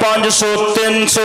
500 300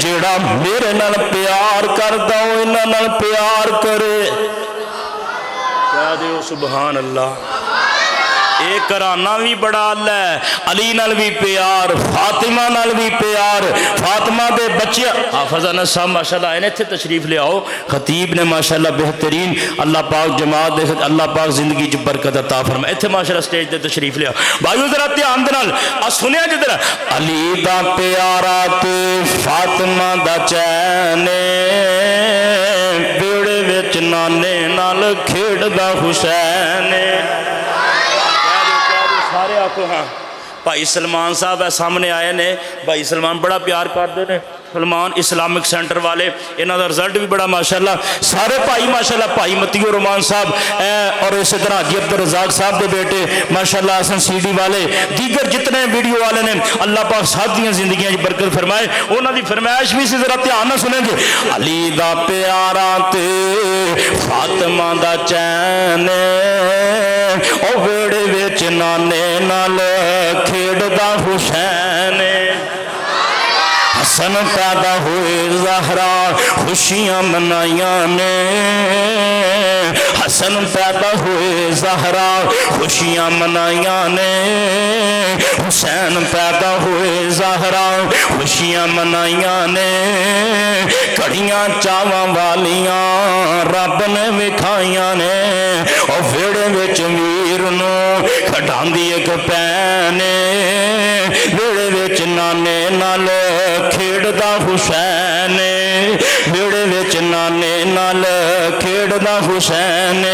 جڑا میرے نال پیار کردا او انہاں نال پیار کرے کہہ دیو سبحان اللہ ایک کرانہ بھی بڑا اللہ ہے علی نال بھی پیار فاطمہ نال بھی پیار فاطمہ دے بچے حافظ انس صاحب ماشاءاللہ آئے تھے تشریف لے آؤ خطیب نے ماشاءاللہ بہترین اللہ پاک جماعت دے اللہ پاک زندگی چ برکت عطا فرمائے ایتھے ماشاءاللہ سٹیج تے تشریف لے آؤ بھائیو ذرا دھیان دے نال آ سنیا جدر علی دا پیارا تے فاطمہ دا چین بیڑے وچ نانے نال کھیڈدا حسین سارے آکو ہاں بھائی سلمان صاحب ہے سامنے آئے نے بھائی سلمان بڑا پیار کرتے ہیں سلمان اسلامک سینٹر والے انہوں دا رزلٹ بھی بڑا ماشاءاللہ سارے بھائی ماشاءاللہ بھائی متیو رومان صاحب اور اسی طرح حاجی عبدالرزاق صاحب دے بیٹے ماشاءاللہ حسن سی ڈی والے دیگر جتنے ویڈیو والے نے اللہ پاک ساتھ دیاں زندگیاں کی برکت فرمائے انہوں دی فرمائش بھی سے ذرا دھیان نہ سنیں گے علی دا پیارا تے فاطمہ دا چین او ویڑے وچ نانے نال کھیڈدا حسین حسن پیدا ہوئے زہرا خوشیاں منائیاں نے حسن پیدا ہوئے زہرا خوشیاں منائیاں نے حسین پیدا ہوئے زہرا خوشیاں منائیاں نے کڑیاں چاواں والیاں رب نے وکھائیاں نے او ویڑے وچ ویر نو کھڈاندی ایک پینے ویڑے وچ نانے نال کھیڈدا حسین ویڑے وچ نانے نال کھیڈدا حسین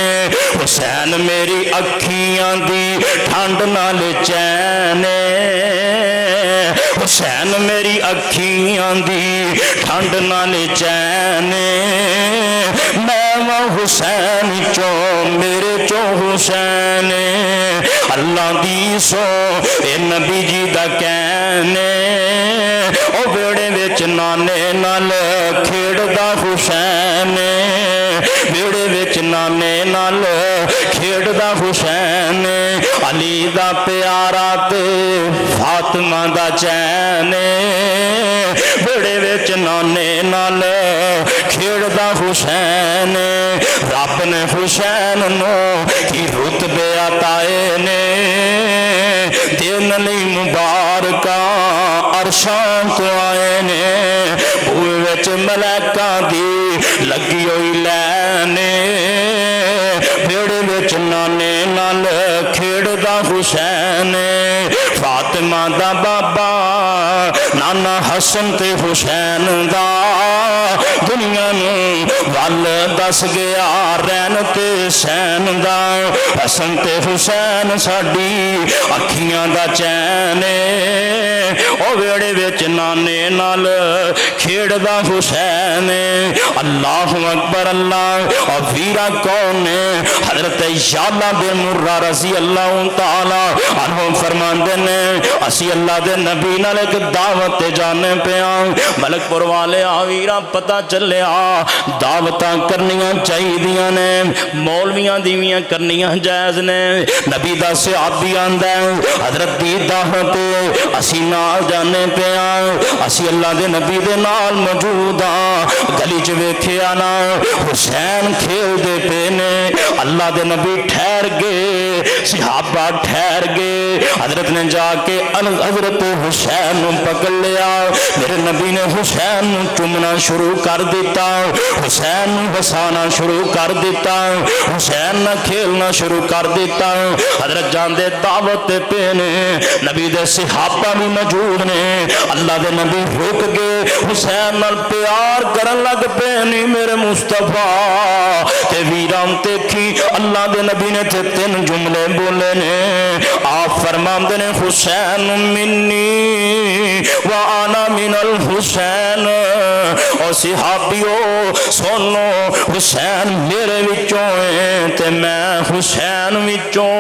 حسین میری اکھیاں دی ٹھنڈ نال چین حسین میری اکھیاں دی ٹھنڈ نال چین میں حسین چوں میرے چوں حسین اللہ دی سو اے نبی جی دا کہنے او بیڑے وچ نانے نال کھیڈدا حسین بیڑے وچ نانے نال کھیڈدا حسین علی دا پیارا تے فاطمہ دا چین بیڑے وچ نانے نال کھیڈدا حسین رب نے حسین نو کی رتبے عطائے نے دن نہیں مبارکہ عرشاں تو آئے نے بوئے وچ ملائکاں دی لگی ہوئی لینے بیڑے وچ نانے نال کھیڈدا حسین فاطمہ دا بابا نانا حسن تے حسین دا دنیا نو ول دس گیا رین تے سین دا حسن تے حسین ساڈی اکھیاں دا چین او ویڑے وچ نانے نال کھیڈدا حسین اللہ اکبر اللہ اور ویرا کون حضرت یعلا بن مرہ رضی اللہ تعالی عنہ فرماندے نے اسی اللہ دے نبی نال ایک دعوت جانے پہ ملک پور والے ویرا پتہ چلیا دعوتاں کرنیاں چاہیدیاں نے مولویاں دیویاں کرنیاں جائز نے نبی دا صحابی آندا حضرت دی دعوت اسی نال جانے پہ اسی اللہ دے نبی دے نال موجود گلی چ ویکھیا نا حسین کھیل دے پے نے اللہ دے نبی ٹھہر گئے صحابہ ٹھہر گئے حضرت نے جا کے حضرت حسین پکڑ لیا میرے نبی نے حسین چومنا شروع کر دیتا حسین ہسانا شروع کر دیتا حسین نہ کھیلنا شروع کر دیتا حضرت جان دے دعوت پہ نے نبی دے صحابہ بھی موجود نے اللہ دے نبی رک گئے حسین نال پیار کرن لگ پے نہیں میرے مصطفیٰ تے ویرام دیکھی اللہ دے نبی نے تے تین جملے بولے نے آپ فرماندے نے حسین منی وانا من الحسین اور صحابیو سنو حسین میرے وچوں تے میں حسین وچوں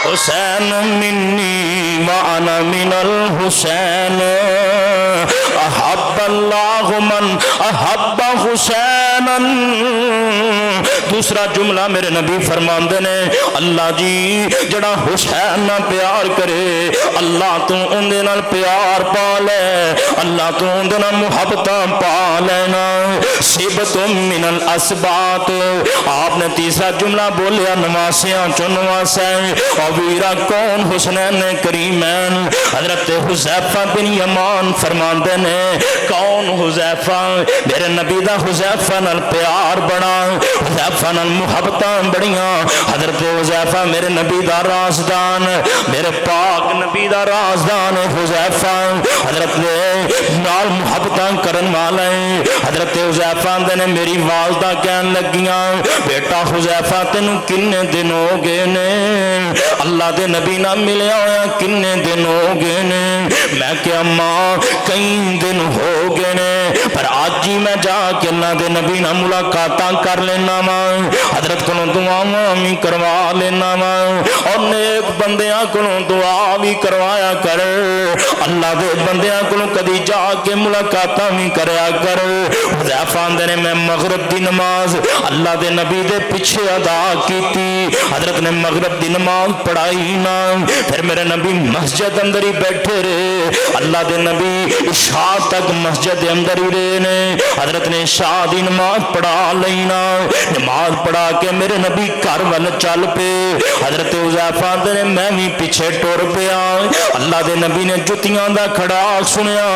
حسین منی وانا من الحسین احب اللہ من احب حسین حسینا. دوسرا جملہ میرے نبی فرماندے نے اللہ جی جڑا حسین نہ پیار کرے اللہ تو اندے نال پیار پا لے, اللہ تو اندے نال محبتاں پا لینا. سبت من الاسبات, آپ نے تیسرا جملہ بولیا نواسیاں چو نواسا ہے. اور ویرا کون حسنین کریمین حضرت حذیفہ بن یمان فرماندے نے کون حذیفہ, میرے نبی دا حذیفہ نال پیار بڑا, حذیفہ نال محبتاں بڑیاں. حضرت حذیفہ میرے نبی دا رازدان, میرے پاک نبی دا رازدان حذیفہ حضرت نال محبتاں کرن والا ہے. حضرت حذیفہ نے میری والدہ کہن لگیاں بیٹا حذیفہ تینوں کنے دن ہو گئے نے اللہ دے نبی نہ ملیا ہویا, کنے دن ہو گئے نے. میں کہا ماں کئی دن ہو گئے نے پر آج ہی میں جا کے اللہ دے نبی نہ ملاقاتاں کر لینا ماں, حضرت کو دعاواں بھی کروا لینا ماں, اور نیک بندیاں کو دعا بھی کروایا کر. اللہ دے بندیاں کو کدی جا کے ملاقاتاں بھی کریا کر. حذیفہ نے میں مغرب دی نماز اللہ دے نبی دے پیچھے ادا کیتی. حضرت نے مغرب دی نماز پڑھائی نا, پھر میرے نبی مسجد اندر ہی بیٹھے رہے. اللہ دے نبی عشاء تک مسجد دے اندر ہی رہے نے. حضرت نے عشاء دی نماز پڑھا لینا, نماز پڑھا کے میرے نبی گھر ول چل پے. حضرت حذیفہ نے میں بھی پیچھے ٹر پیا. اللہ دے نبی نے جتیاں دا کھڑا سنیا,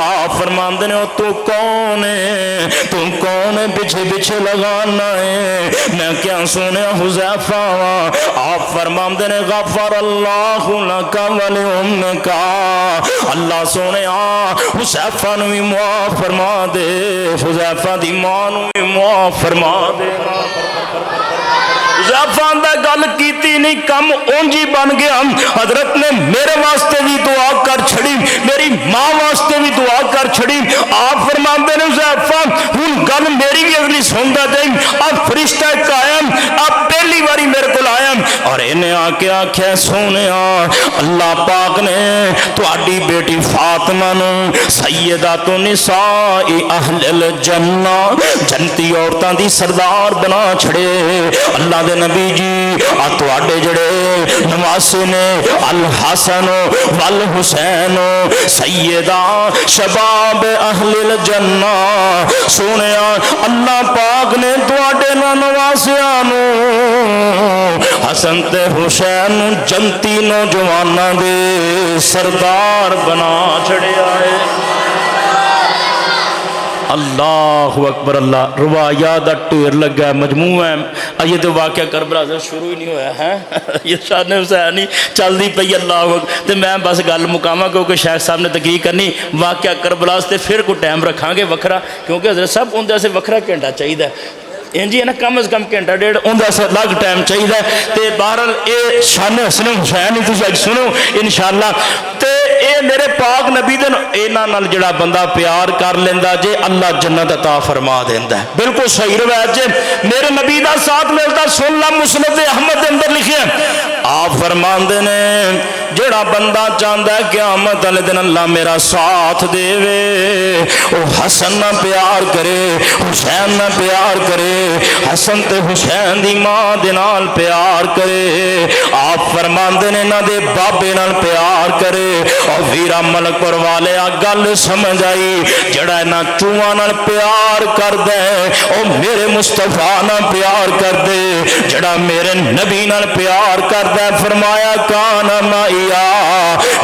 آپ فرماندے نے تو کون ہے, تو کون ہے پیچھے پیچھے لگانا ہے. میں کیا سنیا حذیفہ, آپ فرماندے نے غفر اللہ لک ولأمک, اللہ سونے حذیفہ نو بھی معاف فرما دے, حذیفہ دی ماں نو بھی معاف فرما دے. حذیفہ دا گل کیتی نہیں کم اونجی بن گیا. حضرت نے میرے واسطے بھی دعا کر چھڑی, میری ماں واسطے بھی دعا کر چھڑی. آپ فرماندے نے حذیفہ ہن گل میری بھی اگلی سندا جائیں. اب فرشتہ قائم اب پہلی باری میرے کو آیا اور انہیں آ کے آکھیا سونیا اللہ پاک نے تہاڈی بیٹی فاطمہ نو سیدۃ النساء اہل الجنہ جنتی عورتاں دی سردار بنا چھڑے. اللہ دے نبی جی تواڈے جڑے نواسے نے الحسن والحسین سیدہ شباب اہل الجنہ, سونیا اللہ پاک نے تواڈے نواسیاں نو حسن تے حسین جنتی نوجواناں دے سردار بنا چھڑیا ہے. اللہ اکبر. اللہ روایات دا ٹھیر لگا ہے, مجموعہ ہے. یہ تو واقعہ کربلا سے شروع ہی نہیں ہویا ہے, یہ شان حسین ہی چل دی پئی. اللہ اکبر. تو میں بس گل مکاواں کیونکہ شیخ صاحب نے تقریر کرنی واقعہ کربلا سے پھر کوئی ٹائم رکھاں گے وکھرا, کیونکہ حضرت صاحب اندر سے وکھرا گھنٹہ چاہیے انجی ہے نا, کم از کم گھنٹہ ڈیڑھ اندر سے الگ ٹائم چاہیے. تے بہرحال اے شان حسن حسین ہی تسی اج سنو انشاءاللہ. تے اے میرے پاک نبی دے انہاں نال جڑا بندہ پیار کر لیندا جے اللہ جنت عطا فرما دیندا ہے. بالکل صحیح روایت جے میرے نبی دا ساتھ ملدا. سن لا مسند احمد دے اندر لکھیا آپ فرماندے نے جڑا بندہ چاہندا ہے قیامت والے دن اللہ میرا ساتھ دے وے, او حسن نہ پیار کرے, حسین نہ پیار کرے, حسن تے حسین دی ماں دے نال پیار کرے. آپ فرماندے نے نہ دے بابے نال پیار کرے. اور ویرا ملک پر والے گل سمجھ آئی جڑا نہ چوہاں نال پیار کر دے او میرے مصطفیٰ نال پیار کر دے, جڑا میرے نبی نال پیار کر دے فرمایا کان مایا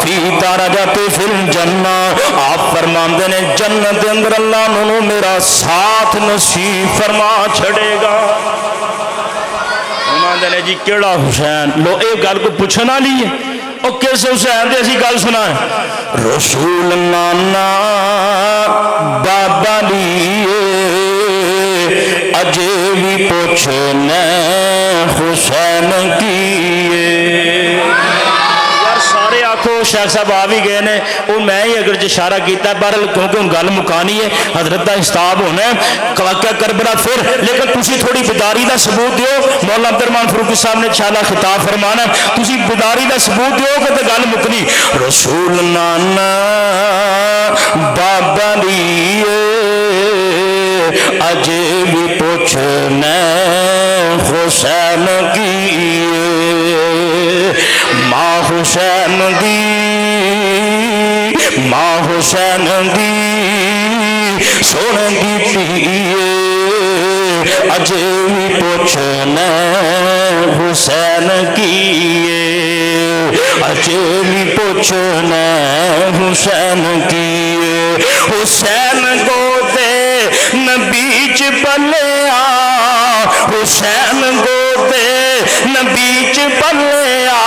فی درجات فی الجنہ. آپ فرماندے نے جنت دے اندر اللہ نو میرا ساتھ نصیب فرما چھڑے گا. فرماندے نے جی کیڑا حسین, لو اے گل کو پوچھنا نہیں ہے او کیسے حسین دے اسی گل سنا ہے. رسول نانا بابا لیے اجے بھی پوچھنے حسین کیے. یار سارے آنکھوں شیخ صاحب آ بھی گئے نے, وہ میں ہی اگر اشارہ کیتا ہے بہرحال کیونکہ ان گل مکانی ہے حضرت دا استاب ہونا ہے واقعہ کربلا پھر, لیکن تسی تھوڑی بیداری دا ثبوت دیو. مولانا عبدالرحمان فاروقی صاحب نے انشاءاللہ خطاب فرمانا ہے, تسی بیداری دا ثبوت دیو کہ تے گل مکنی. رسول نانا بابا لیے اجے بھی پوچھنا حسین کی ماں حسین دی ماں حسین دی سونے دی تیئے اجے بھی پوچھنا حسین کی اجے بھی پوچھنا حسین کی حسین کو دے نبی چ پلیا حسین کو دے نبی چ پلیا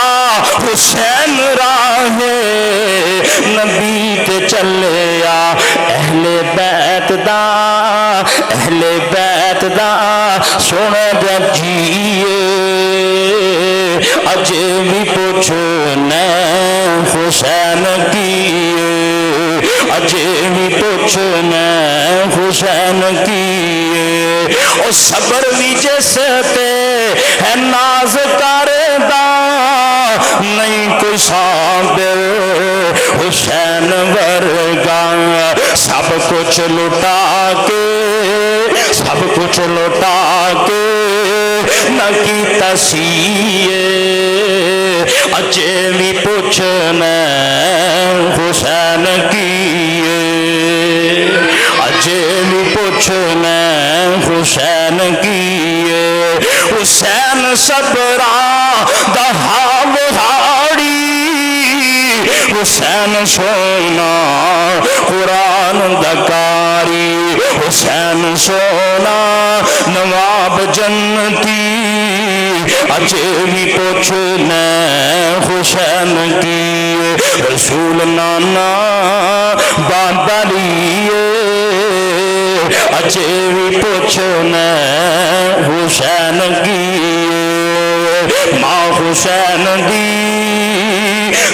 حسین راہ نبی تے چلیا اہل بیت دا سونا دیا جیے اجے بھی پوچھنا حسین کی اجے بھی پوچھنا حسین کی او صبر بھی جس تے ہے ناز کردہ نہیں کوئی صابر حسین ورگا سب کچھ لٹا کے نہ کی تسیے اجے بھی پوچھنا حسین کی اجے بھی پوچھنا حسین کی حسین صبرا دہا بہاڑی حسین سونا قرآن دکاری حسین سونا نواب جنتی اجے بھی پوچھنا حسین کی رسول نانا بابا لیے اجے بھی پوچھنا حسین کی ماں حسین دی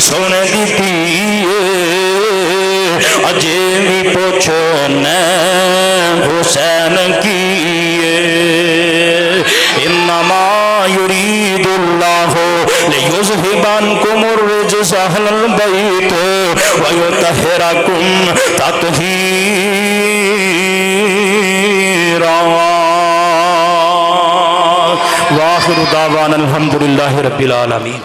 سونے دی تیئے اجے بھی پوچھنا حسین کی انما یرید اللہ لیذہب عنکم الرجس اہل البیت ویطہرکم تطہیرا وآخر دعوانا الحمدللہ رب العالمین.